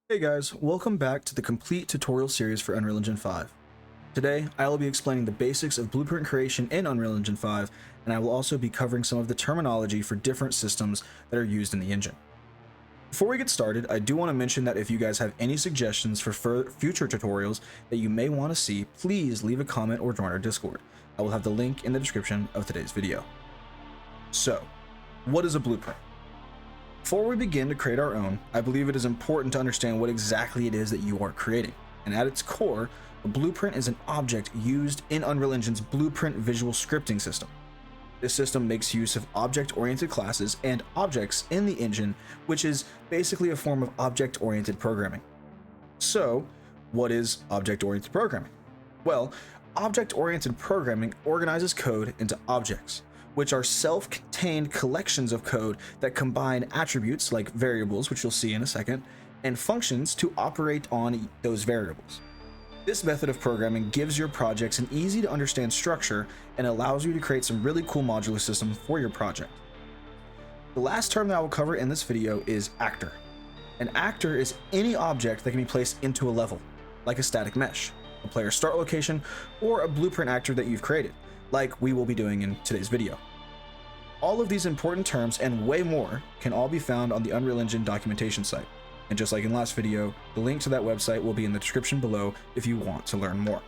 Hey guys, welcome back to the complete tutorial series for Unreal Engine 5. Today, I will be explaining the basics of blueprint creation in Unreal Engine 5, and I will also be covering some of the terminology for different systems that are used in the engine. Before we get started, I do want to mention that if you guys have any suggestions for future tutorials that you may want to see, please leave a comment or join our Discord. I will have the link in the description of today's video. So, what is a blueprint? Before we begin to create our own, I believe it is important to understand what exactly it is that you are creating. And at its core, a blueprint is an object used in Unreal Engine's blueprint visual scripting system. This system makes use of object-oriented classes and objects in the engine, which is basically a form of object-oriented programming. So, what is object-oriented programming? Well, object-oriented programming organizes code into objects, which are self-contained collections of code that combine attributes like variables, which you'll see in a second, and functions to operate on those variables. This method of programming gives your projects an easy to understand structure and allows you to create some really cool modular systems for your project. The last term that I will cover in this video is actor. An actor is any object that can be placed into a level, like a static mesh, a player start location, or a blueprint actor that you've created, like we will be doing in today's video. All of these important terms and way more can all be found on the Unreal Engine documentation site. And just like in last video, the link to that website will be in the description below if you want to learn more.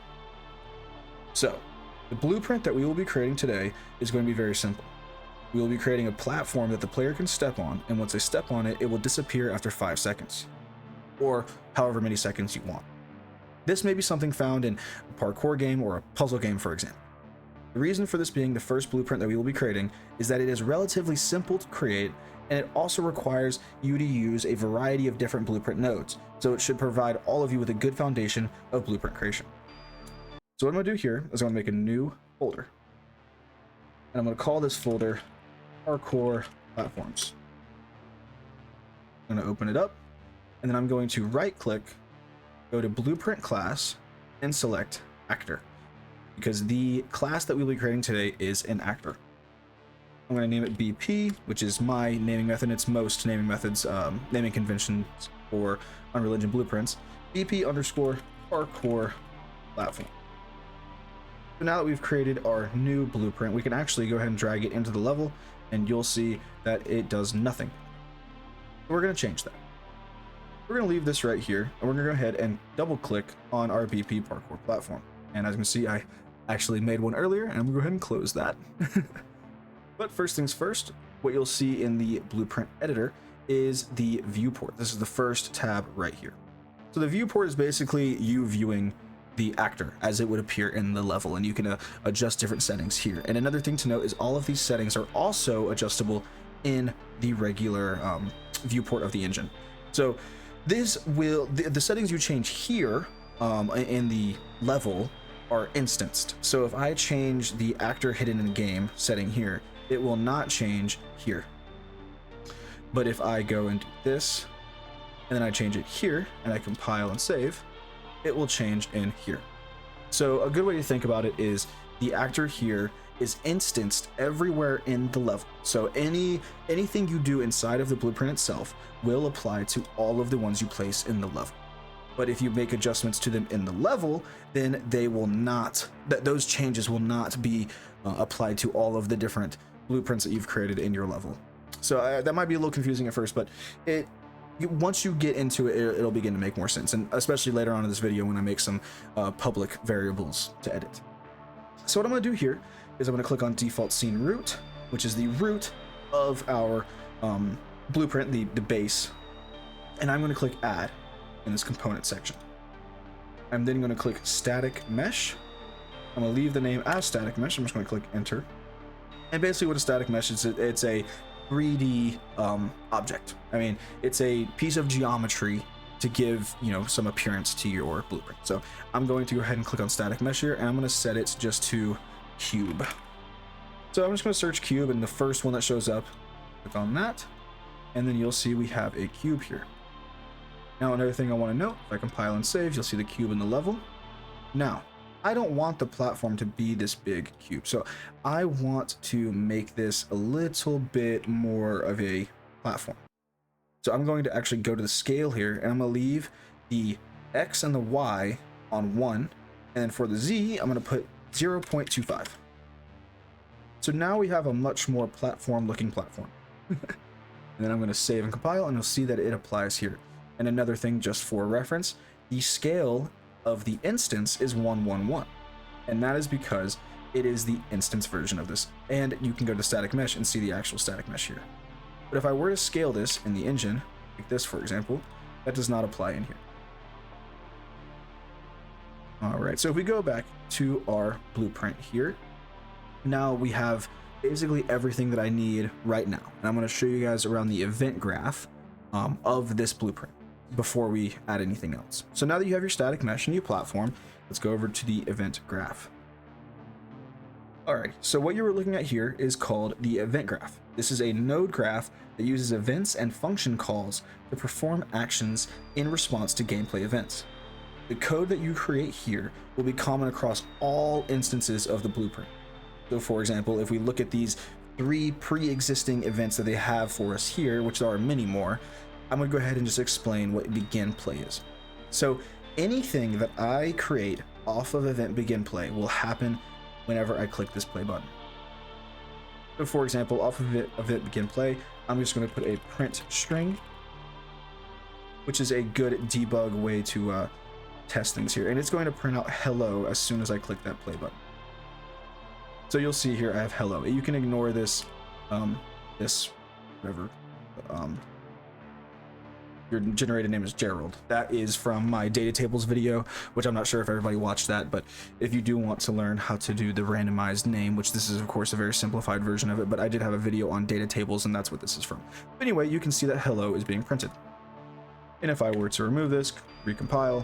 So, the blueprint that we will be creating today is going to be very simple. We will be creating a platform that the player can step on, and once they step on it, it will disappear after 5 seconds, or however many seconds you want. This may be something found in a parkour game or a puzzle game, for example. The reason for this being the first blueprint that we will be creating is that it is relatively simple to create, and it also requires you to use a variety of different blueprint nodes, so it should provide all of you with a good foundation of blueprint creation. So what I'm going to do here is I'm going to make a new folder, and I'm going to call this folder PARKOUR Platforms. I'm going to open it up, and then I'm going to right click, go to Blueprint Class, and select Actor, because the class that we'll be creating today is an actor. I'm going to name it BP, which is my naming method. It's most naming methods, naming conventions for Unreal Engine blueprints. BP underscore PARKOUR platform. So now that we've created our new blueprint, we can actually go ahead and drag it into the level, and you'll see that it does nothing. So we're going to change that. We're going to leave this right here, and we're going to go ahead and double click on our BP PARKOUR platform. And as you can see, I actually made one earlier, and I'm going to go ahead and close that. But first things first, what you'll see in the blueprint editor is the viewport. This is the first tab right here. So the viewport is basically you viewing the actor as it would appear in the level, and you can adjust different settings here. And another thing to note is all of these settings are also adjustable in the regular viewport of the engine. So this will, the settings you change here in the level are instanced. So if I change the actor hidden in game setting here, it will not change here. But if I go into this, and then I change it here, and I compile and save, it will change in here. So a good way to think about it is the actor here is instanced everywhere in the level. So anything you do inside of the blueprint itself will apply to all of the ones you place in the level. But if you make adjustments to them in the level, then they will not, those changes will not be applied to all of the different blueprints that you've created in your level. So that might be a little confusing at first, but once you get into it, it'll begin to make more sense, and especially later on in this video when I make some public variables to edit. So what I'm going to do here is I'm going to click on Default Scene Root, which is the root of our blueprint, the base, and I'm going to click Add in this component section. I'm then going to click Static Mesh. I'm going to leave the name as Static Mesh. I'm just going to click Enter. And basically what a static mesh is, it's a 3D object. I mean, it's a piece of geometry to give, some appearance to your blueprint. So I'm going to go ahead and click on Static Mesh here, and I'm going to set it just to Cube. So I'm just going to search Cube, and the first one that shows up, click on that, and then you'll see we have a cube here. Now another thing I want to note, if I compile and save, you'll see the cube in the level. Now, I don't want the platform to be this big cube, so I want to make this a little bit more of a platform. So I'm going to actually go to the scale here, and I'm going to leave the X and the Y on 1. And then for the Z, I'm going to put 0.25. So now we have a much more platform-looking platform. And then I'm going to save and compile, and you'll see that it applies here. And another thing, just for reference, the scale of the instance is 111. And that is because it is the instance version of this. And you can go to static mesh and see the actual static mesh here. But if I were to scale this in the engine, like this, for example, that does not apply in here. All right, so if we go back to our blueprint here, now we have basically everything that I need right now. And I'm going to show you guys around the event graph of this blueprint before we add anything else. So now that you have your static mesh and your platform, let's go over to the event graph. All right, so what you were looking at here is called the event graph. This is a node graph that uses events and function calls to perform actions in response to gameplay events. The code that you create here will be common across all instances of the blueprint. So for example, if we look at these 3 pre-existing events that they have for us here, which there are many more, I'm going to go ahead and just explain what begin play is. So anything that I create off of event begin play will happen whenever I click this play button. So for example, off of event begin play, I'm just going to put a print string, which is a good debug way to test things here. And it's going to print out hello as soon as I click that play button. So you'll see here I have hello. You can ignore this, whatever, your generated name is Gerald. That is from my data tables video, which I'm not sure if everybody watched that, but if you do want to learn how to do the randomized name, which this is of course a very simplified version of it, but I did have a video on data tables and that's what this is from. But anyway, you can see that hello is being printed. And if I were to remove this, recompile,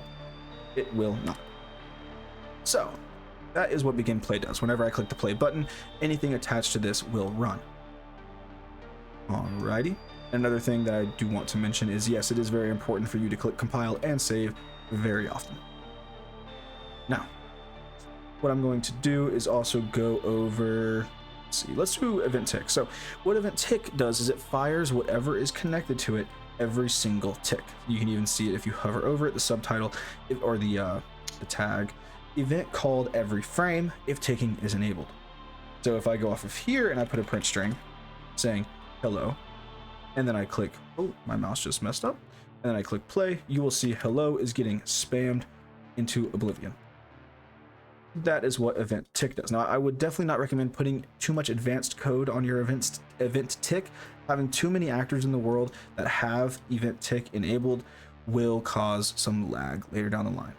it will not. So that is what begin play does. Whenever I click the play button, anything attached to this will run. Alrighty. Another thing that I do want to mention is, yes, it is very important for you to click compile and save very often. Now, what I'm going to do is also go over, let's do event tick. So what event tick does is it fires whatever is connected to it every single tick. You can even see it if you hover over it, the subtitle or the tag. Event called every frame if ticking is enabled. So if I go off of here and I put a print string saying hello, and then I click, oh, my mouse just messed up, and then I click play, you will see hello is getting spammed into oblivion. That is what event tick does. Now, I would definitely not recommend putting too much advanced code on your event tick. Having too many actors in the world that have event tick enabled will cause some lag later down the line.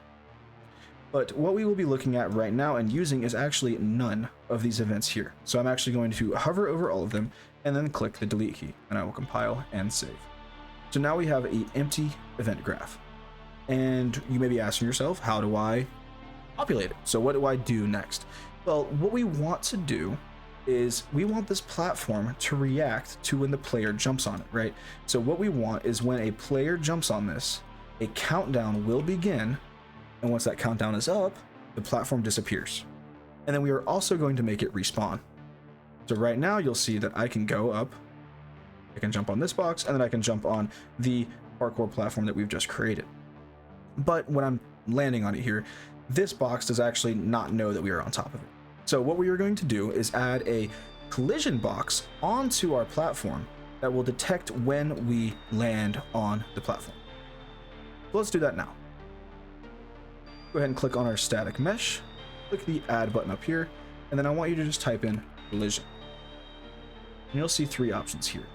But what we will be looking at right now and using is actually none of these events here. So I'm actually going to hover over all of them and then click the delete key, and I will compile and save. So now we have an empty event graph. And you may be asking yourself, how do I populate it? So what do I do next? Well, what we want to do is we want this platform to react to when the player jumps on it, right? So what we want is when a player jumps on this, a countdown will begin, and once that countdown is up, the platform disappears. And then we are also going to make it respawn. So right now you'll see that I can go up, I can jump on this box, and then I can jump on the parkour platform that we've just created. But when I'm landing on it here, this box does actually not know that we are on top of it. So what we are going to do is add a collision box onto our platform that will detect when we land on the platform. So let's do that now. Go ahead and click on our static mesh, click the add button up here, and then I want you to just type in collision. And you'll see 3 options here.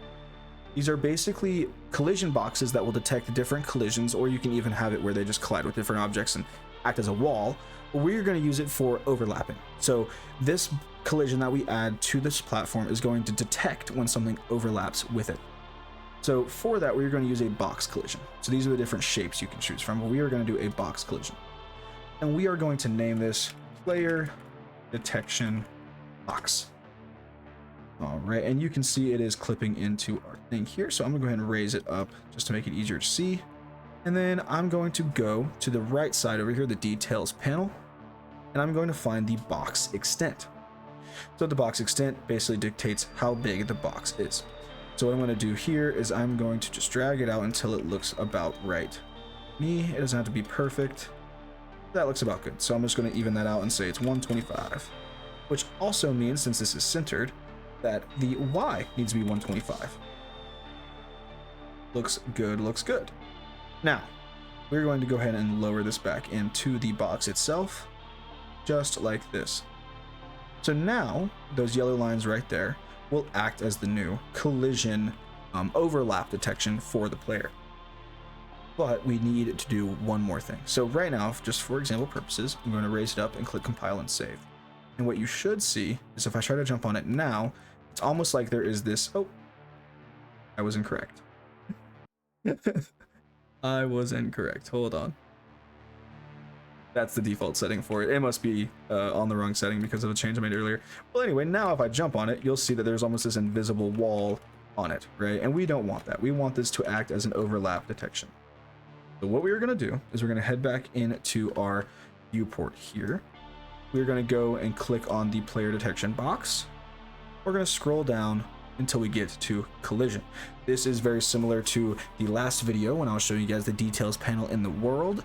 These are basically collision boxes that will detect different collisions, or you can even have it where they just collide with different objects and act as a wall. But we're going to use it for overlapping. So this collision that we add to this platform is going to detect when something overlaps with it. So for that, we're going to use a box collision. So these are the different shapes you can choose from, but we are going to do a box collision. And we are going to name this player detection box. All right, and you can see it is clipping into our thing here. So I'm gonna go ahead and raise it up just to make it easier to see. And then I'm going to go to the right side over here, the details panel, and I'm going to find the box extent. So the box extent basically dictates how big the box is. So what I'm going to do here is I'm going to just drag it out until it looks about right. It doesn't have to be perfect. That looks about good. So I'm just going to even that out and say it's 125, which also means, since this is centered, that the Y needs to be 125. Looks good, looks good. Now, we're going to go ahead and lower this back into the box itself, just like this. So now, those yellow lines right there will act as the new collision overlap detection for the player. But we need to do one more thing. So right now, just for example purposes, I'm going to raise it up and click compile and save. And what you should see is if I try to jump on it now, it's almost like there is this, oh, I was incorrect. I was incorrect. Hold on. That's the default setting for it. It must be on the wrong setting because of a change I made earlier. Well, anyway, now if I jump on it, you'll see that there's almost this invisible wall on it, right? And we don't want that. We want this to act as an overlap detection. So what we are going to do is we're going to head back into our viewport here. We're going to go and click on the player detection box. We're going to scroll down until we get to collision. This is very similar to the last video when I was showing you guys the details panel in the world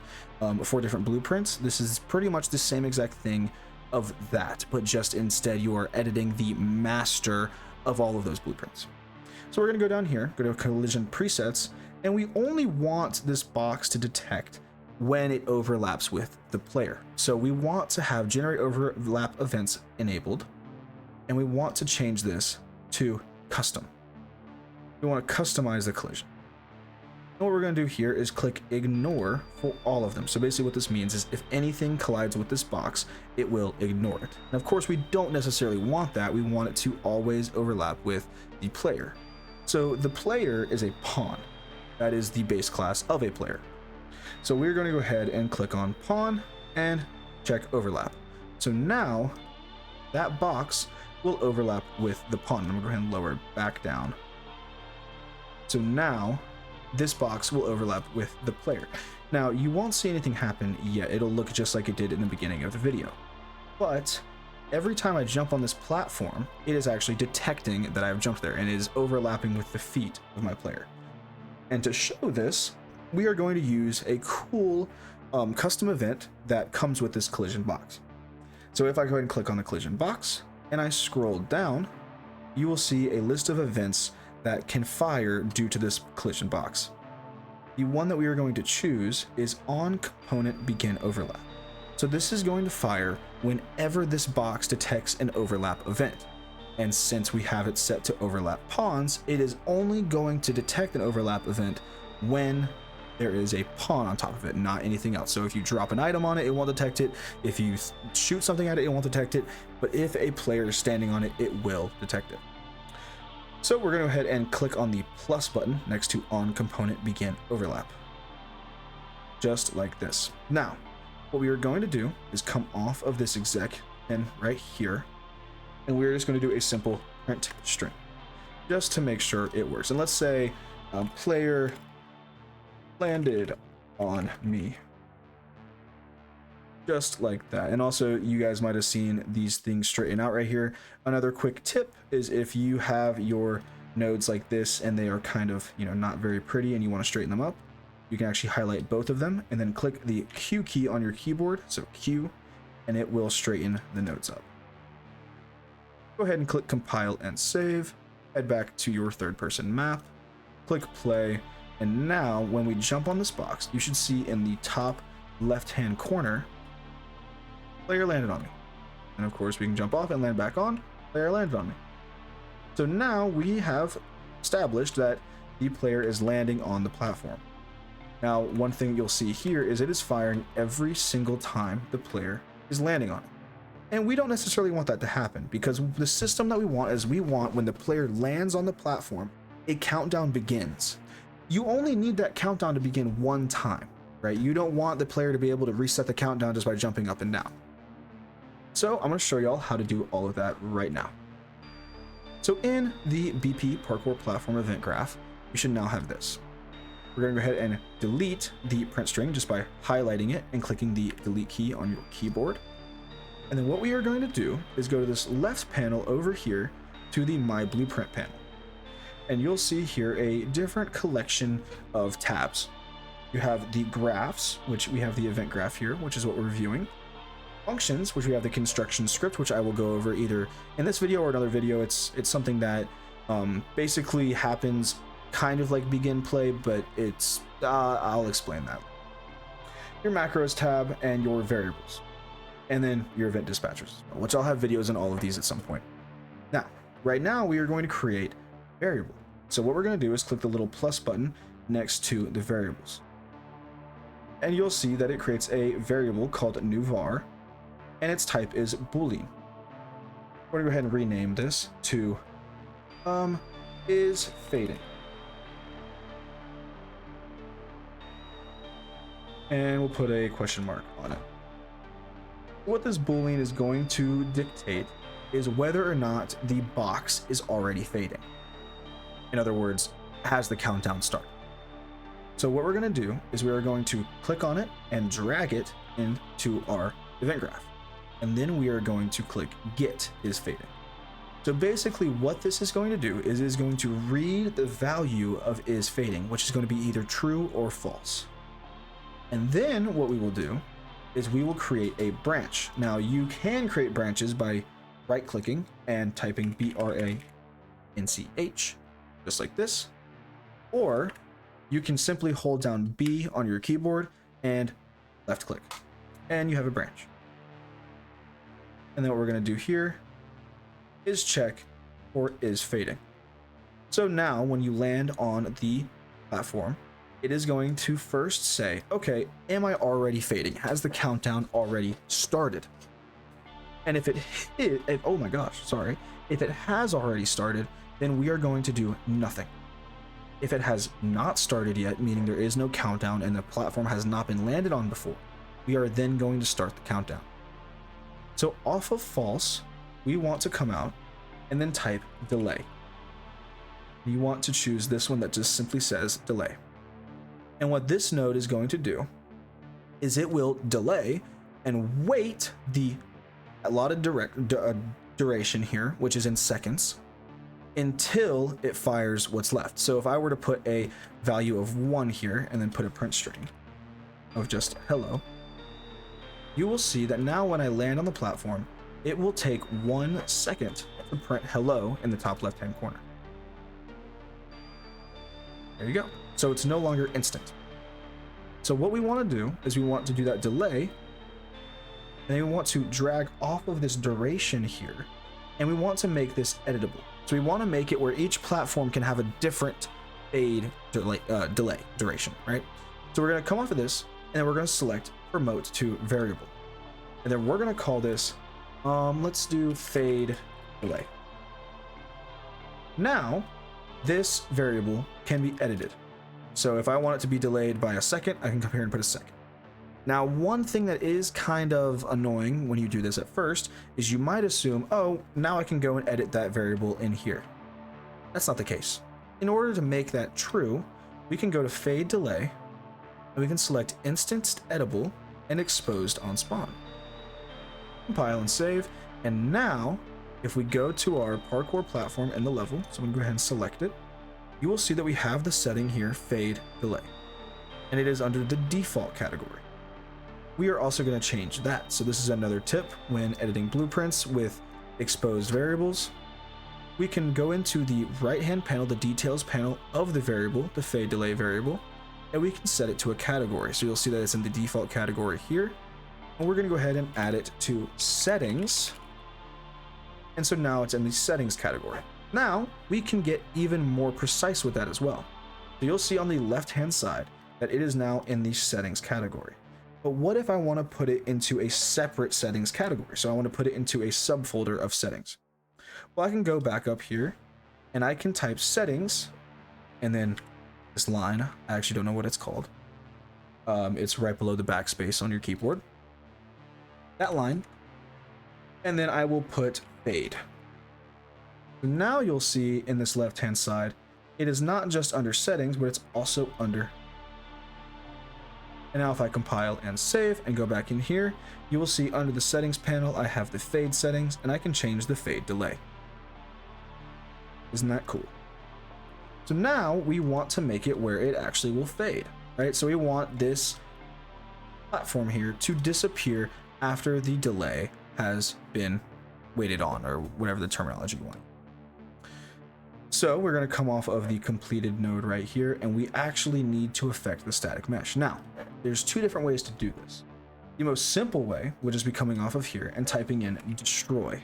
for different blueprints. This is pretty much the same exact thing of that, but just instead you are editing the master of all of those blueprints. So we're going to go down here, go to collision presets, and we only want this box to detect when it overlaps with the player. So we want to have generate overlap events enabled, and we want to change this to custom. We want to customize the collision. And what we're going to do here is click ignore for all of them. So basically what this means is if anything collides with this box, it will ignore it. And of course we don't necessarily want that. We want it to always overlap with the player. So the player is a pawn. That is the base class of a player. So we're going to go ahead and click on pawn and check overlap. So now that box will overlap with the pawn. I'm going to go ahead and lower it back down. So now this box will overlap with the player. Now you won't see anything happen yet. It'll look just like it did in the beginning of the video. But every time I jump on this platform, it is actually detecting that I've jumped there and it is overlapping with the feet of my player. And to show this, we are going to use a cool custom event that comes with this collision box. So if I go ahead and click on the collision box and I scroll down, you will see a list of events that can fire due to this collision box. The one that we are going to choose is on component begin overlap. So this is going to fire whenever this box detects an overlap event. And since we have it set to overlap pawns, it is only going to detect an overlap event when there is a pawn on top of it, not anything else. So if you drop an item on it, it won't detect it. If you shoot something at it, it won't detect it. But if a player is standing on it, it will detect it. So we're going to go ahead and click on the plus button next to on component begin overlap. Just like this. Now, what we are going to do is come off of this exec pin right here, and we're just going to do a simple print string just to make sure it works. And let's say player landed on me, just like that. And also you guys might have seen these things straighten out right here. Another quick tip is if you have your nodes like this and they are kind of, not very pretty and you want to straighten them up, you can actually highlight both of them and then click the Q key on your keyboard, so Q, and it will straighten the nodes up. Go ahead and click compile and save, head back to your third person map, click play, and now when we jump on this box, you should see in the top left hand corner, player landed on me. And of course we can jump off and land back on, player landed on me. So now we have established that the player is landing on the platform. Now one thing you'll see here is it is firing every single time the player is landing on it. And we don't necessarily want that to happen, because the system that we want is we want when the player lands on the platform, a countdown begins. You only need that countdown to begin one time, right? You don't want the player to be able to reset the countdown just by jumping up and down. So I'm going to show y'all how to do all of that right now. So in the BP Parkour Platform event graph, you should now have this. We're going to go ahead and delete the print string just by highlighting it and clicking the delete key on your keyboard. And then what we are going to do is go to this left panel over here to the My Blueprint panel. and you'll see here a different collection of tabs. You have the graphs, which we have the event graph here, which is what we're reviewing. Functions, which we have the construction script, which I will go over either in this video or another video. It's something that basically happens kind of like begin play, but it's I'll explain that. Your macros tab and your variables, and then your event dispatchers, which I'll have videos on all of these at some point. Now, right now we are going to create variable. So what we're going to do is click the little plus button next to the variables, and you'll see that it creates a variable called new var, and its type is boolean. We're going to go ahead and rename this to isFading. And we'll put a question mark on it. What this boolean is going to dictate is whether or not the box is already fading. In other words, has the countdown started? So what we're going to do is we are going to click on it and drag it into our event graph. And then we are going to click get isFading. So basically what this is going to do is it is going to read the value of isFading, which is going to be either true or false. And then what we will do is we will create a branch. Now you can create branches by right clicking and typing BRANCH, just like this, or you can simply hold down B on your keyboard and left click, and you have a branch. And then what we're going to do here is check for isFading. So now when you land on the platform, it is going to first say, okay, am I already fading? Has the countdown already started? And if it oh my gosh, sorry. If it has already started, then we are going to do nothing. If it has not started yet, meaning there is no countdown and the platform has not been landed on before, we are then going to start the countdown. So off of false, we want to come out and then type delay. You want to choose this one that just simply says delay. And what this node is going to do is it will delay and wait the allotted duration here, which is in seconds, until it fires what's left. So if I were to put a value of 1 here and then put a print string of just hello, you will see that now when I land on the platform, it will take 1 second to print hello in the top left-hand corner. There you go. So it's no longer instant. So what we want to do is we want to do that delay, and we want to drag off of this duration here, and we want to make this editable. So we want to make it where each platform can have a different fade delay duration, right? So we're going to come off of this, and then we're going to select promote to variable, and then we're going to call this let's do fade delay. Now this variable can be edited. So if I want it to be delayed by a second, I can come here and put a second. Now, one thing that is kind of annoying when you do this at first is you might assume, oh, now I can go and edit that variable in here. That's not the case. In order to make that true, we can go to fade delay, and we can select instanced editable and exposed on spawn. Compile and save. And now, if we go to our parkour platform in the level, so I'm gonna go ahead and select it, you will see that we have the setting here, fade delay, and it is under the default category. We are also going to change that. So this is another tip when editing blueprints with exposed variables. We can go into the right-hand panel, the details panel of the variable, the fade delay variable, and we can set it to a category. So you'll see that it's in the default category here, and we're going to go ahead and add it to settings. And so now it's in the settings category. Now we can get even more precise with that as well. So you'll see on the left-hand side that it is now in the settings category. But what if I want to put it into a separate settings category? So I want to put it into a subfolder of settings. Well, I can go back up here and I can type settings, and then this line, I actually don't know what it's called. It's right below the backspace on your keyboard. That line, and then I will put fade. Now you'll see in this left-hand side, it is not just under settings, but it's also under. And now if I compile and save and go back in here, you will see under the settings panel, I have the fade settings, and I can change the fade delay. Isn't that cool? So now we want to make it where it actually will fade, right? So we want this platform here to disappear after the delay has been waited on, or whatever the terminology you want. So we're going to come off of the completed node right here, and we actually need to affect the static mesh. Now, there's two different ways to do this. The most simple way would just be coming off of here and typing in destroy.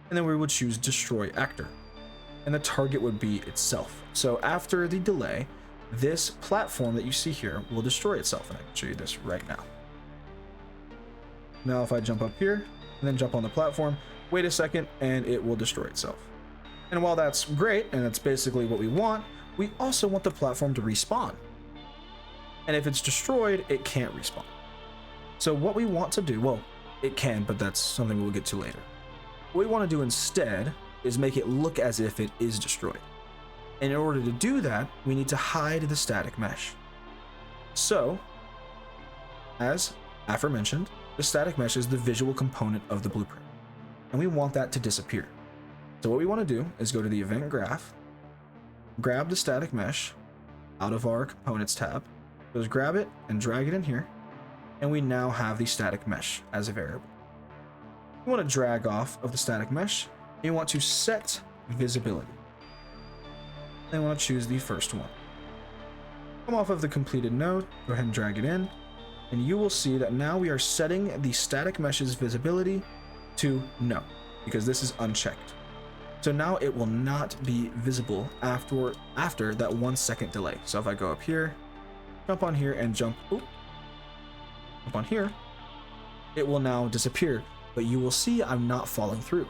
And then we would choose destroy actor. And the target would be itself. So after the delay, this platform that you see here will destroy itself. And I can show you this right now. Now if I jump up here and then jump on the platform, wait a second, and it will destroy itself. And while that's great, and that's basically what we want, we also want the platform to respawn. And if it's destroyed, it can't respawn. So what we want to do, well, it can, but that's something we'll get to later. What we want to do instead is make it look as if it is destroyed. And in order to do that, we need to hide the static mesh. So, as aforementioned, the static mesh is the visual component of the blueprint, and we want that to disappear. So what we want to do is go to the event graph, grab the static mesh out of our components tab, just grab it and drag it in here, and we now have the static mesh as a variable. You want to drag off of the static mesh, and you want to set visibility. Then you want to choose the first one. Come off of the completed node, go ahead and drag it in, and you will see that now we are setting the static mesh's visibility to no, because this is unchecked. So now it will not be visible after that 1 second delay. So if I go up here, jump on here and jump on here, it will now disappear, but you will see I'm not falling through.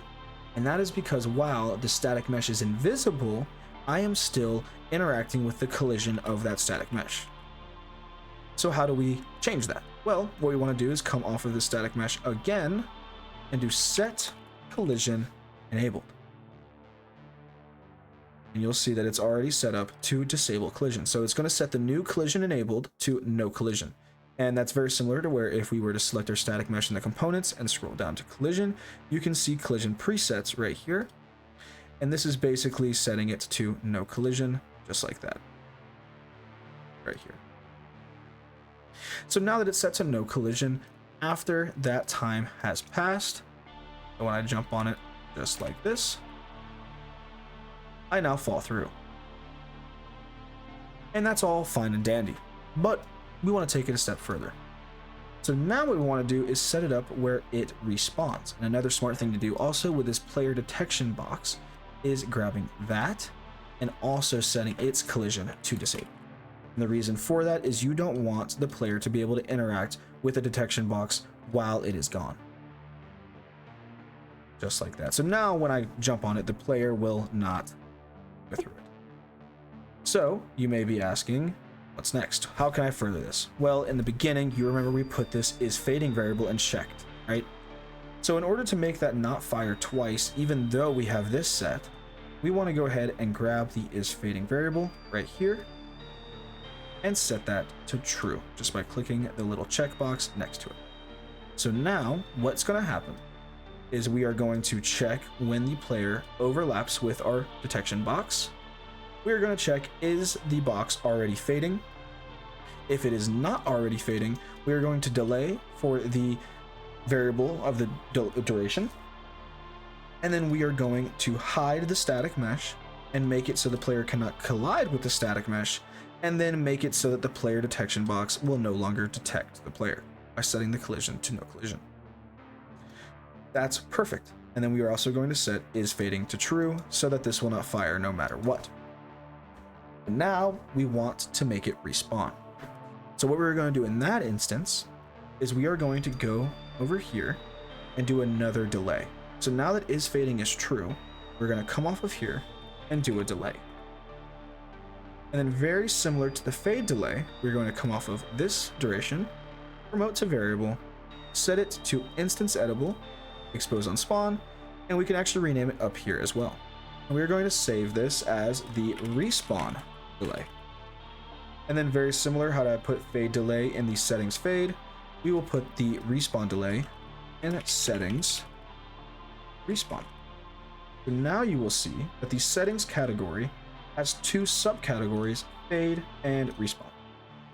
And that is because while the static mesh is invisible, I am still interacting with the collision of that static mesh. So how do we change that? Well, what we want to do is come off of the static mesh again and do set collision enabled. And you'll see that it's already set up to disable collision. So it's going to set the new collision enabled to no collision. And that's very similar to where if we were to select our static mesh in the components and scroll down to collision, you can see collision presets right here. And this is basically setting it to no collision, just like that, right here. So now that it's set to no collision, after that time has passed, and when I jump on it just like this, I now fall through. And that's all fine and dandy, but we want to take it a step further. So now what we want to do is set it up where it respawns. And another smart thing to do also with this player detection box is grabbing that and also setting its collision to disable. And the reason for that is you don't want the player to be able to interact with the detection box while it is gone. Just like that. So now when I jump on it, the player will not go through it. So you may be asking, what's next? How can I further this? Well, in the beginning, you remember we put this isFading variable and checked, right? So in order to make that not fire twice, even though we have this set, we want to go ahead and grab the isFading variable right here and set that to true just by clicking the little checkbox next to it. So now what's going to happen is we are going to check when the player overlaps with our detection box. We are going to check, is the box already fading? If it is not already fading, we are going to delay for the variable of the duration. And then we are going to hide the static mesh and make it so the player cannot collide with the static mesh, and then make it so that the player detection box will no longer detect the player by setting the collision to no collision. That's perfect. And then we are also going to set isFading to true so that this will not fire no matter what. And now we want to make it respawn. So what we're going to do in that instance is we are going to go over here and do another delay. So now that isFading is true, we're going to come off of here and do a delay. And then very similar to the fade delay, we're going to come off of this duration, promote to variable, set it to instance editable, expose on spawn, and we can actually rename it up here as well. And we're going to save this as the respawn delay. And then very similar how to put fade delay in the settings fade, we will put the respawn delay in settings respawn. So now you will see that the settings category has two subcategories, fade and respawn.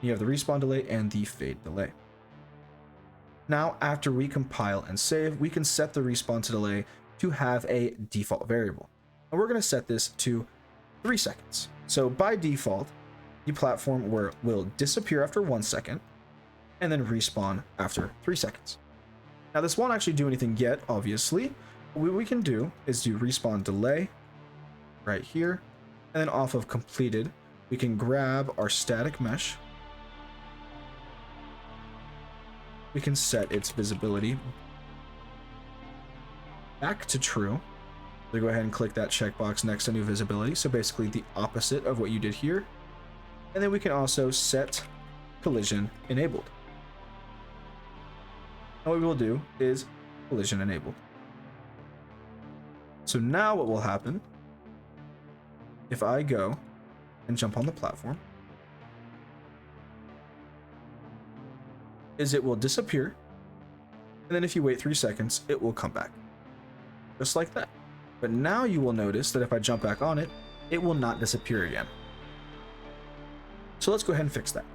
You have the respawn delay and the fade delay. Now, after we compile and save, we can set the respawn to delay to have a default variable. And we're going to set this to 3 seconds. So by default, the platform will disappear after 1 second and then respawn after 3 seconds. Now, this won't actually do anything yet, obviously. What we can do is do respawn delay right here, and then off of completed, we can grab our static mesh. We can set its visibility back to true. So go ahead and click that checkbox next to new visibility. So basically the opposite of what you did here. And then we can also set collision enabled. And what we will do is collision enabled. So now what will happen if I go and jump on the platform is it will disappear. And then if you wait 3 seconds, it will come back. Just like that. But now you will notice that if I jump back on it, it will not disappear again. So let's go ahead and fix that.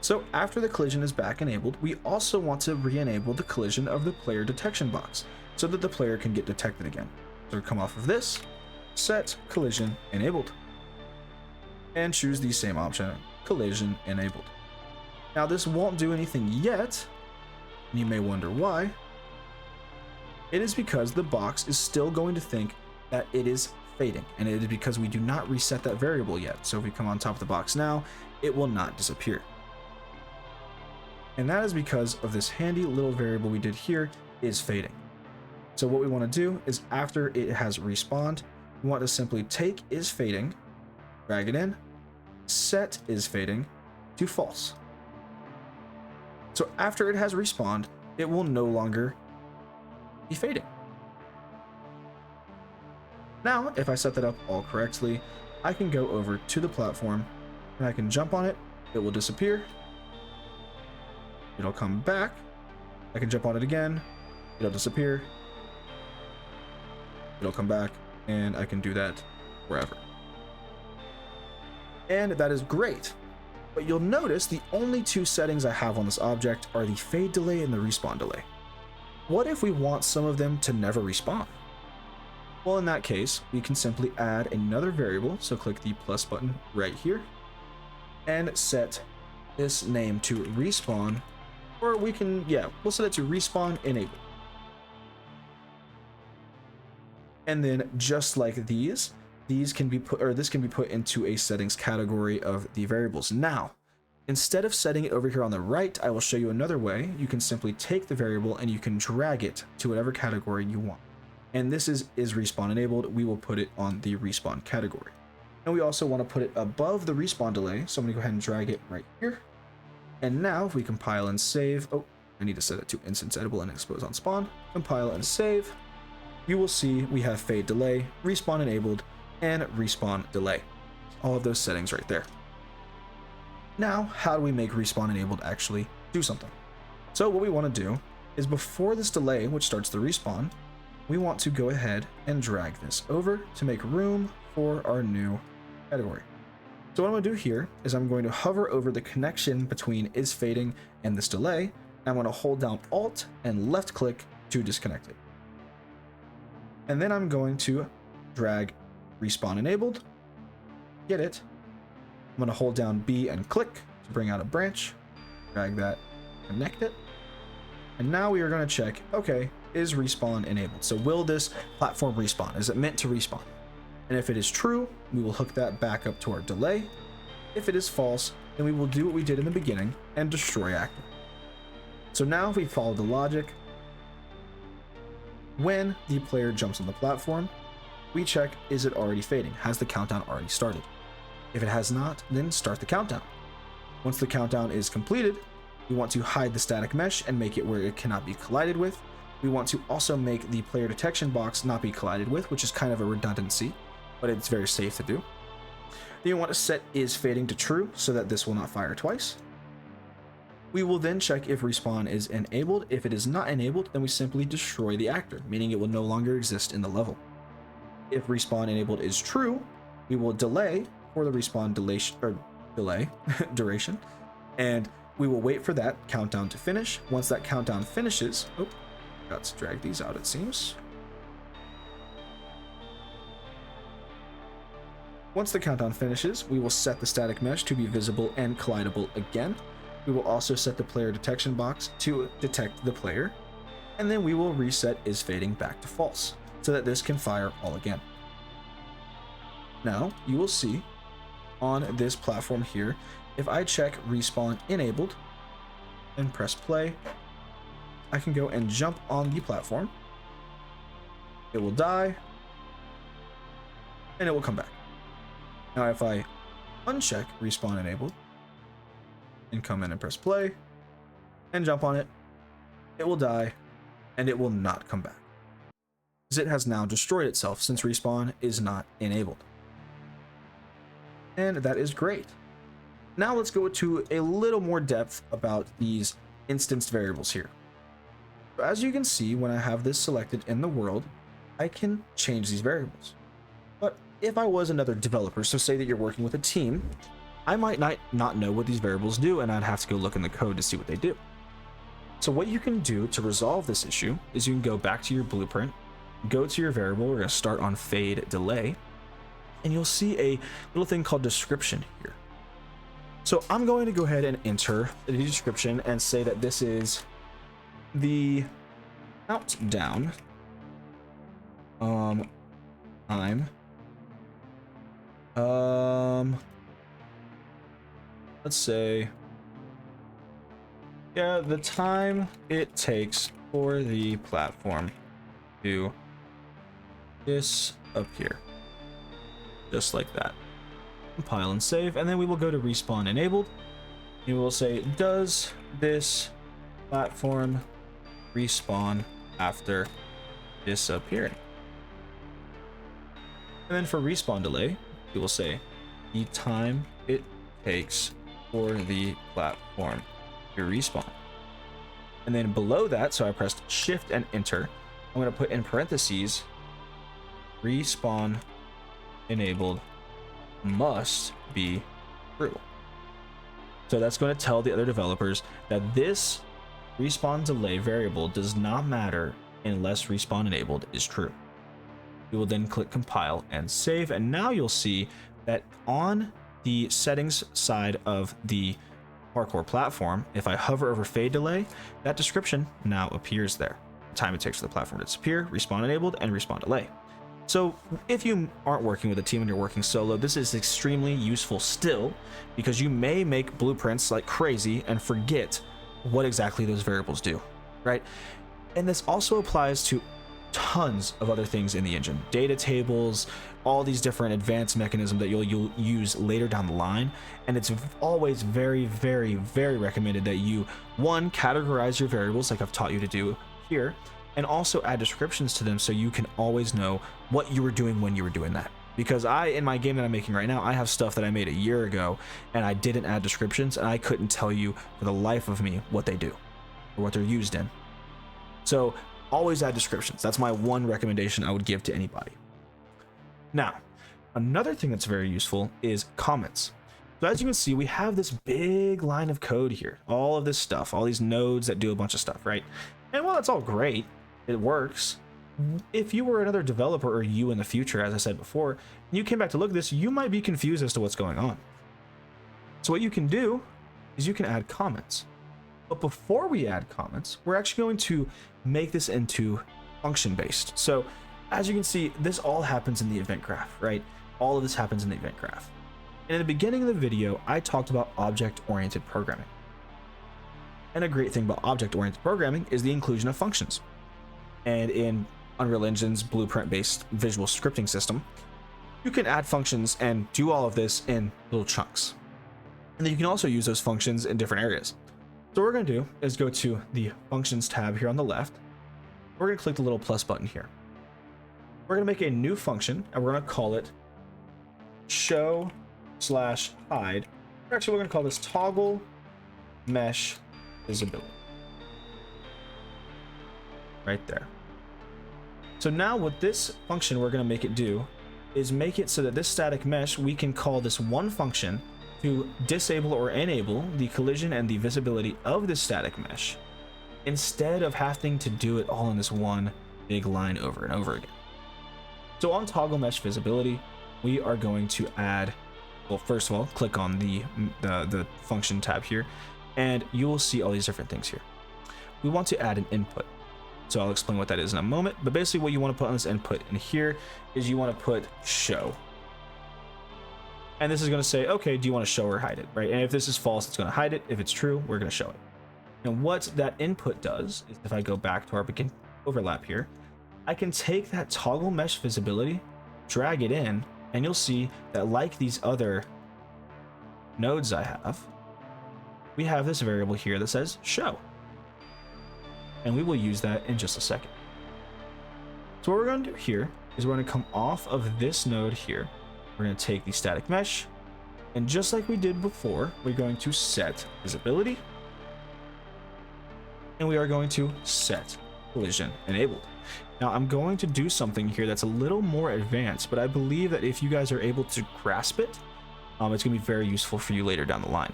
So after the collision is back enabled, we also want to re-enable the collision of the player detection box so that the player can get detected again. So come off of this, set collision enabled, and choose the same option, collision enabled. Now this won't do anything yet, and you may wonder why. It is because the box is still going to think that it is fading, and it is because we do not reset that variable yet. So if we come on top of the box now, it will not disappear. And that is because of this handy little variable we did here, is fading. So what we want to do is after it has respawned, we want to simply take is fading, drag it in, set is fading to false. So after it has respawned, it will no longer be fading. Now, if I set that up all correctly, I can go over to the platform and I can jump on it. It will disappear. It'll come back. I can jump on it again. It'll disappear. It'll come back, and I can do that wherever. And that is great. But you'll notice the only 2 settings I have on this object are the fade delay and the respawn delay. What if we want some of them to never respawn? Well, in that case, we can simply add another variable. So click the plus button right here and set this name to respawn, or we can, we'll set it to respawn enabled. And then just like these can be put, or this can be put into a settings category of the variables. Now, instead of setting it over here on the right, I will show you another way. You can simply take the variable and you can drag it to whatever category you want. And this is respawn enabled. We will put it on the respawn category. And we also want to put it above the respawn delay. So I'm going to go ahead and drag it right here. And now if we compile and save, I need to set it to instance editable and expose on spawn. Compile and save. You will see we have fade delay, respawn enabled, and respawn delay. All of those settings right there. Now, how do we make respawn enabled actually do something? So what we want to do is before this delay, which starts the respawn, we want to go ahead and drag this over to make room for our new category. So what I'm going to do here is I'm going to hover over the connection between is fading and this delay, and I'm going to hold down Alt and left click to disconnect it. And then I'm going to drag respawn enabled, get it. I'm going to hold down B and click to bring out a branch, drag that, connect it. And now we are going to check, okay, is respawn enabled? So will this platform respawn? Is it meant to respawn? And if it is true, we will hook that back up to our delay. If it is false, then we will do what we did in the beginning and destroy active. So now if we follow the logic, when the player jumps on the platform, we check, is it already fading? Has the countdown already started? If it has not, then start the countdown. Once the countdown is completed, we want to hide the static mesh and make it where it cannot be collided with. We want to also make the player detection box not be collided with, which is kind of a redundancy, but it's very safe to do. Then you want to set is fading to true so that this will not fire twice. We will then check if respawn is enabled. If it is not enabled, then we simply destroy the actor, meaning it will no longer exist in the level. If respawn enabled is true, we will delay for the respawn delay duration, and we will wait for that countdown to finish. Once that countdown finishes, oh, let's drag these out, it seems. Once the countdown finishes, we will set the static mesh to be visible and collidable again. We will also set the player detection box to detect the player, and then we will reset isFading back to false so that this can fire all again. Now you will see on this platform here, if I check respawn enabled and press play, I can go and jump on the platform. It will die and it will come back. Now if I uncheck respawn enabled and come in and press play and jump on it, it will die and it will not come back, because it has now destroyed itself since respawn is not enabled. And that is great. Now let's go to a little more depth about these instanced variables here. So as you can see, when I have this selected in the world, I can change these variables. But if I was another developer, so say that you're working with a team, I might not know what these variables do, and I'd have to go look in the code to see what they do. So what you can do to resolve this issue is you can go back to your blueprint, go to your variable. We're going to start on fade delay, and you'll see a little thing called description here. So I'm going to go ahead and enter the description and say that this is the countdown time. Let's say, yeah, the time it takes for the platform to disappear. Just like that. Compile and save, and then we will go to respawn enabled. We will say, does this platform respawn after disappearing? And then for respawn delay, we will say the time it takes for the platform to respawn. And then below that, so I pressed shift and enter, I'm going to put in parentheses, respawn enabled must be true. So that's going to tell the other developers that this respawn delay variable does not matter unless respawn enabled is true. We will then click compile and save, and now you'll see that on the settings side of the PARKOUR platform, if I hover over fade delay, that description now appears there. The time it takes for the platform to disappear, respawn enabled, and respawn delay. So if you aren't working with a team and you're working solo, this is extremely useful still, because you may make blueprints like crazy and forget what exactly those variables do, right? And this also applies to tons of other things in the engine, data tables, all these different advanced mechanisms that you'll use later down the line. And it's always very, very, very recommended that you, one, categorize your variables like I've taught you to do here, and also add descriptions to them so you can always know what you were doing when you were doing that. Because in my game that I'm making right now, I have stuff that I made a year ago and I didn't add descriptions, and I couldn't tell you for the life of me what they do or what they're used in. So always add descriptions. That's my one recommendation I would give to anybody. Now, another thing that's very useful is comments. So as you can see, we have this big line of code here, all of this stuff, all these nodes that do a bunch of stuff, right? And while that's all great, it works. If you were another developer, or you in the future, as I said before, and you came back to look at this, you might be confused as to what's going on. So what you can do is you can add comments. But before we add comments, we're actually going to make this into function based. So as you can see, this all happens in the event graph, right? All of this happens in the event graph. And in the beginning of the video, I talked about object-oriented programming. And a great thing about object-oriented programming is the inclusion of functions. And in Unreal Engine's blueprint-based visual scripting system, you can add functions and do all of this in little chunks. And then you can also use those functions in different areas. So what we're going to do is go to the functions tab here on the left. We're going to click the little plus button here. We're going to make a new function, and we're going to call it show/hide. Actually, we're going to call this toggle mesh visibility. Right there. So now with this function, we're going to make it do is make it so that this static mesh, we can call this one function to disable or enable the collision and the visibility of this static mesh, instead of having to do it all in this one big line over and over again. So on toggle mesh visibility, we are going to add, well, first of all, click on the function tab here, and you will see all these different things here. We want to add an input. So I'll explain what that is in a moment, but basically what you want to put on this input in here is you want to put show. And this is going to say, okay, do you want to show or hide it, right? And if this is false, it's going to hide it. If it's true, we're going to show it. And what that input does is, if I go back to our begin overlap here, I can take that toggle mesh visibility, drag it in, and you'll see that like these other nodes I have, we have this variable here that says show. And we will use that in just a second. So what we're going to do here is we're going to come off of this node here. We're going to take the static mesh, and just like we did before, we're going to set visibility, and we are going to set collision enabled. Now I'm going to do something here that's a little more advanced, but I believe that if you guys are able to grasp it, it's going to be very useful for you later down the line.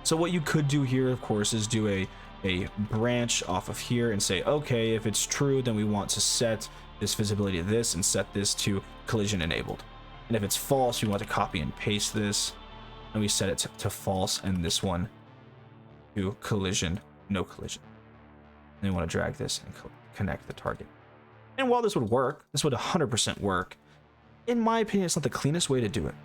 So what you could do here, of course, is do a branch off of here and say, okay, if it's true, then we want to set this visibility to this and set this to collision enabled. And if it's false, we want to copy and paste this, and we set it to false, and this one to collision, no collision. And we want to drag this and connect the target. And while this would work, this would 100% work, in my opinion, it's not the cleanest way to do it.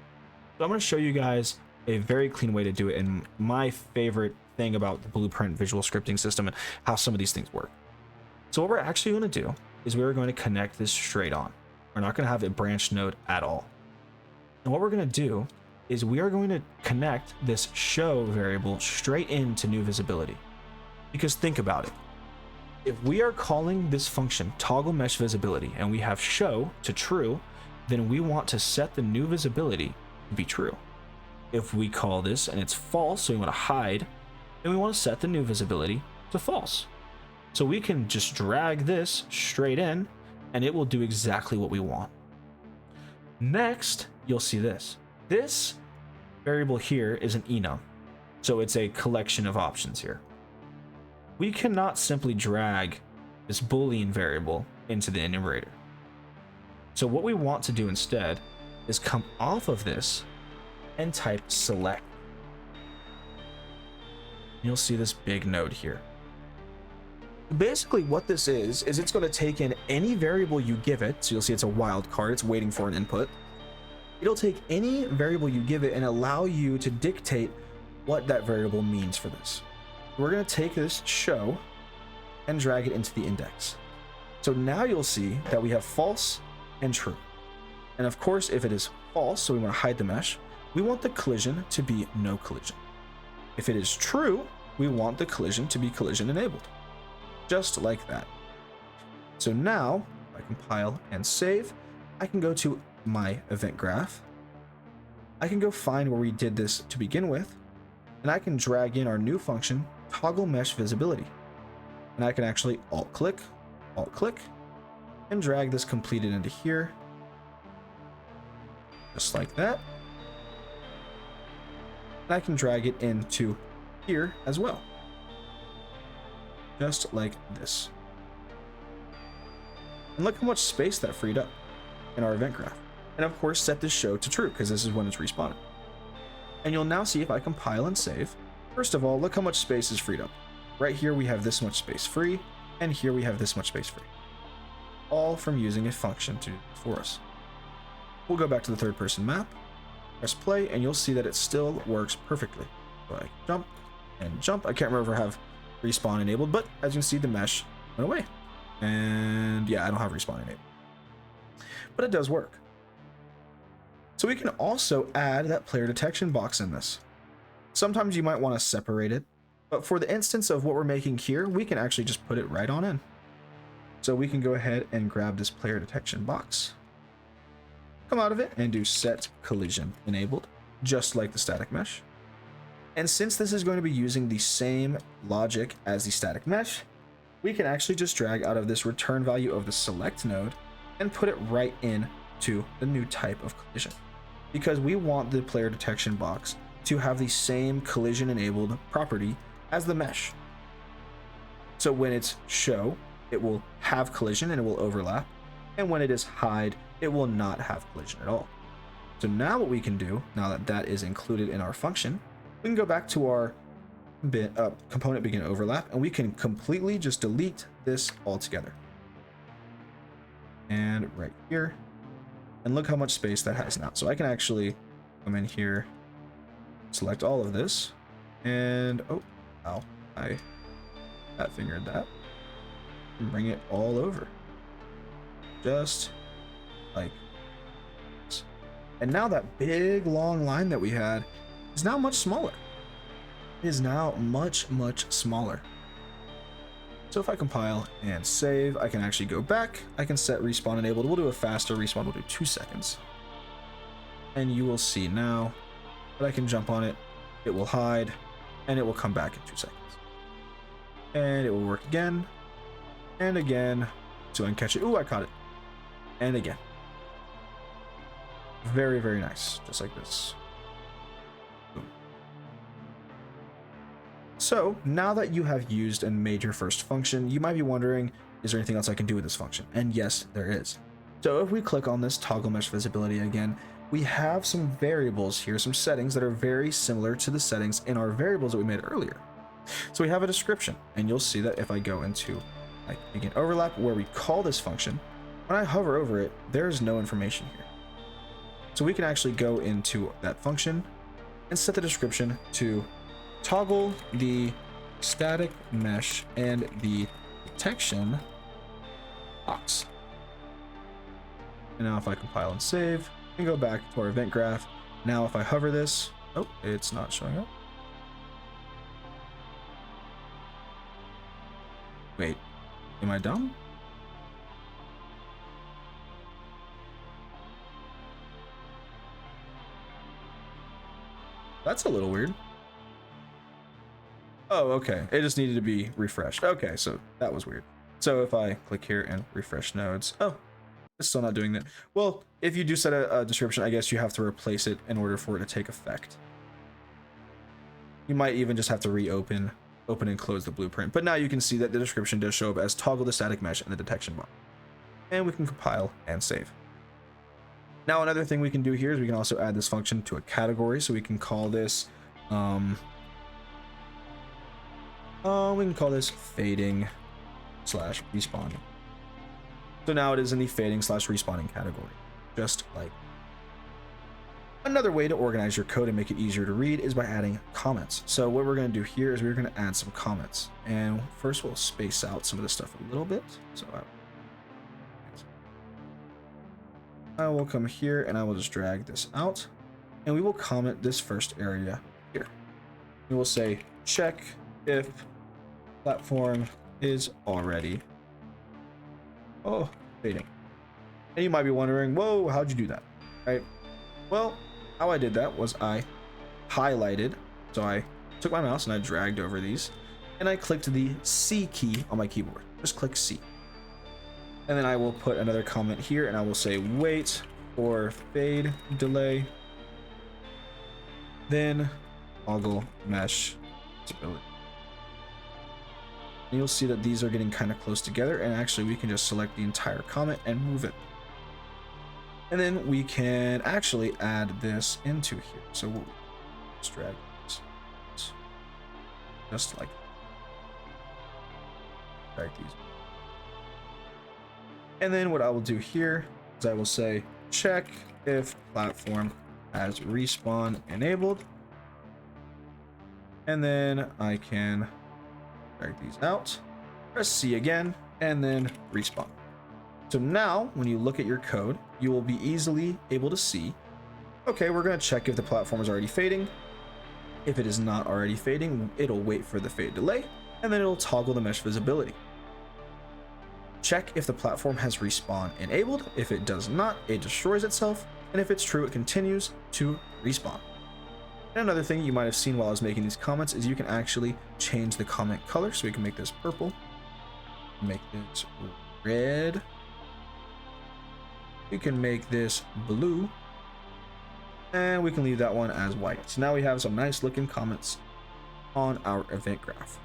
So I'm going to show you guys a very clean way to do it, and my favorite thing about the Blueprint visual scripting system and how some of these things work. So what we're actually going to do is we're going to connect this straight on. We're not going to have a branch node at all. And what we're going to do is we are going to connect this show variable straight into new visibility. Because think about it. If we are calling this function toggle mesh visibility and we have show to true, then we want to set the new visibility to be true. If we call this and it's false, so we want to hide, then we want to set the new visibility to false. So we can just drag this straight in and it will do exactly what we want. Next, you'll see this. This variable here is an enum. So it's a collection of options here. We cannot simply drag this Boolean variable into the enumerator. So what we want to do instead is come off of this and type select. You'll see this big node here. Basically what this is it's going to take in any variable you give it. So you'll see it's a wildcard, it's waiting for an input. It'll take any variable you give it and allow you to dictate what that variable means for this. We're going to take this show and drag it into the index. So now you'll see that we have false and true. And of course, if it is false, so we want to hide the mesh, we want the collision to be no collision. If it is true, we want the collision to be collision enabled. Just like that. So now, if I compile and save, I can go to my event graph. I can go find where we did this to begin with, and I can drag in our new function, toggle mesh visibility. And I can actually alt-click, and drag this completed into here. Just like that. And I can drag it into here as well. Just like this. And look how much space that freed up in our event graph. And of course, set this show to true, because this is when it's respawning. And you'll now see if I compile and save. First of all, look how much space is freed up. Right here we have this much space free, and here we have this much space free. All from using a function to do it for us. We'll go back to the third person map, press play, and you'll see that it still works perfectly. So I jump and jump. I can't remember if I have respawn enabled, but as you can see, the mesh went away. And yeah, I don't have respawn enabled. But it does work. So we can also add that player detection box in this. Sometimes you might want to separate it, but for the instance of what we're making here, we can actually just put it right on in. So we can go ahead and grab this player detection box, come out of it and do set collision enabled, just like the static mesh. And since this is going to be using the same logic as the static mesh, we can actually just drag out of this return value of the select node and put it right in to the new type of collision, because we want the player detection box to have the same collision enabled property as the mesh. So when it's show, it will have collision and it will overlap, and when it is hide, it will not have collision at all. So now what we can do, now that that is included in our function, we can go back to our component begin overlap, and we can completely just delete this altogether. And right here, and look how much space that has now. So I can actually come in here, select all of this, and oh, ow, I fat fingered that, and bring it all over, just like this. And now that big long line that we had is now much smaller. It is now much smaller. So if I compile and save, I can actually go back. I can set respawn enabled. We'll do a faster respawn. We'll do 2 seconds. And you will see now that I can jump on it. It will hide and it will come back in 2 seconds. And it will work again and again. So I can catch it. Ooh, I caught it. And again. Very nice. Just like this. So now that you have used and made your first function, you might be wondering, is there anything else I can do with this function? And yes, there is. So if we click on this toggle mesh visibility again, we have some variables here, some settings that are very similar to the settings in our variables that we made earlier. So we have a description, and you'll see that if I go into like begin overlap where we call this function, when I hover over it, there's no information here. So we can actually go into that function and set the description to toggle the static mesh and the detection box. And now if I compile and save and go back to our event graph, now if I hover this, oh, it's not showing up. Wait, am I dumb? That's a little weird. Oh, okay. It just needed to be refreshed. Okay, so that was weird. So if I click here and refresh nodes, oh, it's still not doing that. Well, if you do set a description, I guess you have to replace it in order for it to take effect. You might even just have to reopen, open and close the blueprint. But now you can see that the description does show up as toggle the static mesh and the detection box. And we can compile and save. Now another thing we can do here is we can also add this function to a category. So we can call this fading / respawning. So now it is in the fading / respawning category, just like. Another way to organize your code and make it easier to read is by adding comments. So what we're going to do here is we're going to add some comments, and first we'll space out some of this stuff a little bit. So I will come here and I will just drag this out, and we will comment this first area here. We will say check if platform is already fading. And you might be wondering, whoa, how'd you do that? Right? Well, how I did that was I highlighted. So I took my mouse and I dragged over these, and I clicked the C key on my keyboard. Just click C. And then I will put another comment here, and I will say wait for fade delay, then toggle mesh visibility. And you'll see that these are getting kind of close together, and actually we can just select the entire comment and move it. And then we can actually add this into here. So we'll just drag this just like that. Drag these. And then what I will do here is I will say check if platform has respawn enabled. And then I can drag these out, press C again, and then respawn. So now when you look at your code, you will be easily able to see, okay, we're going to check if the platform is already fading. If it is not already fading, it'll wait for the fade delay, and then it'll toggle the mesh visibility. Check if the platform has respawn enabled. If it does not, it destroys itself, and if it's true, it continues to respawn. And another thing you might have seen while I was making these comments is you can actually change the comment color, so we can make this purple. Make this red. We can make this blue. And we can leave that one as white. So now we have some nice looking comments on our event graph.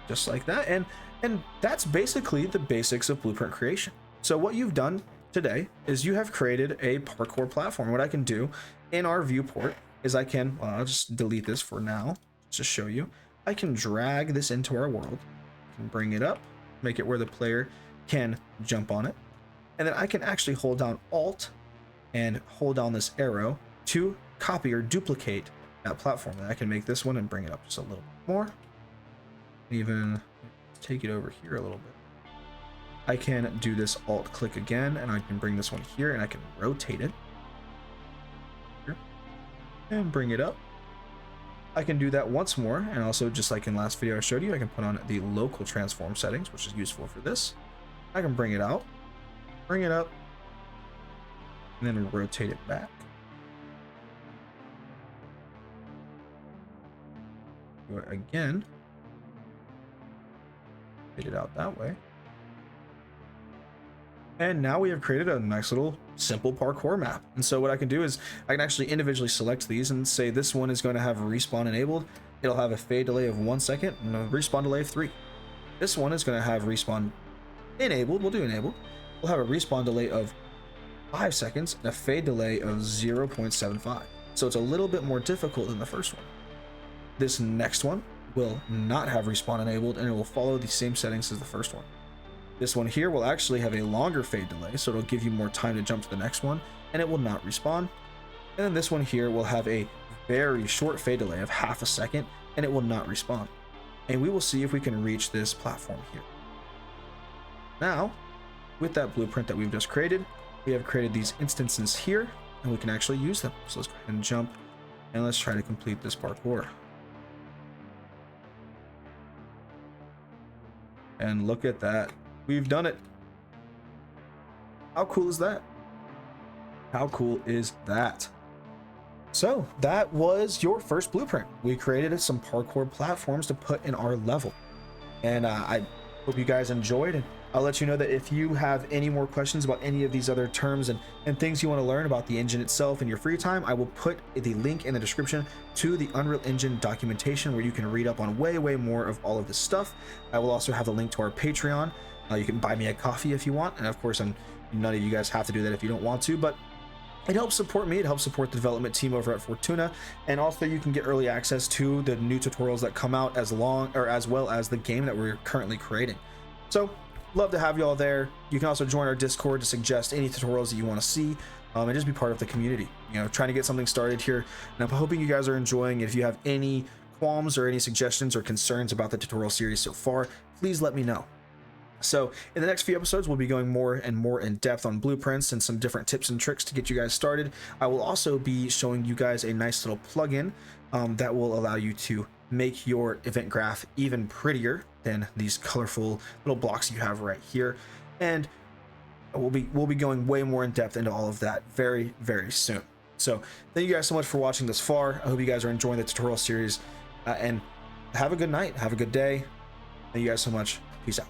Just like that. And that's basically the basics of blueprint creation. So what you've done today is you have created a parkour platform. What I can do in our viewport is I can, well, I'll just delete this for now, just to show you. I can drag this into our world, I can bring it up, make it where the player can jump on it. And then I can actually hold down Alt and hold down this arrow to copy or duplicate that platform. And I can make this one and bring it up just a little bit more. Even take it over here a little bit. I can do this Alt click again, and I can bring this one here and I can rotate it here and bring it up. I can do that once more, and also just like in last video I showed you, I can put on the local transform settings, which is useful for this. I can bring it out, bring it up, and then rotate it back. Do it again. Get it out that way. And now we have created a nice little simple parkour map. And so what I can do is I can actually individually select these and say this one is going to have respawn enabled. It'll have a fade delay of 1 second and a respawn delay of 3. This one is going to have respawn enabled. We'll do enabled. We'll have a respawn delay of 5 seconds and a fade delay of 0.75. So it's a little bit more difficult than the first one. This next one will not have respawn enabled, and it will follow the same settings as the first one. This one here will actually have a longer fade delay, so it'll give you more time to jump to the next one, and it will not respawn. And then this one here will have a very short fade delay of half a second, and it will not respawn. And we will see if we can reach this platform here. Now, with that blueprint that we've just created, we have created these instances here, and we can actually use them. So let's go ahead and jump, and let's try to complete this parkour. And look at that. We've done it. How cool is that? How cool is that? So that was your first blueprint. We created some parkour platforms to put in our level. And I hope you guys enjoyed, and I'll let you know that if you have any more questions about any of these other terms and things you want to learn about the engine itself in your free time, I will put the link in the description to the Unreal Engine documentation where you can read up on way more of all of this stuff. I will also have the link to our Patreon. You can buy me a coffee if you want, and of course none of you guys have to do that if you don't want to, but it helps support me, it helps support the development team over at Fortuna, and also you can get early access to the new tutorials that come out as well as the game that we're currently creating. So love to have you all there. You can also join our Discord to suggest any tutorials that you want to see, and just be part of the community. You know, trying to get something started here, and I'm hoping you guys are enjoying. If you have any qualms or any suggestions or concerns about the tutorial series so far, please let me know. So in the next few episodes, we'll be going more and more in depth on blueprints and some different tips and tricks to get you guys started. I will also be showing you guys a nice little plugin that will allow you to make your event graph even prettier than these colorful little blocks you have right here. And we'll be going way more in depth into all of that very soon. So thank you guys so much for watching this far. I hope you guys are enjoying the tutorial series, and have a good night, have a good day. Thank you guys so much. Peace out.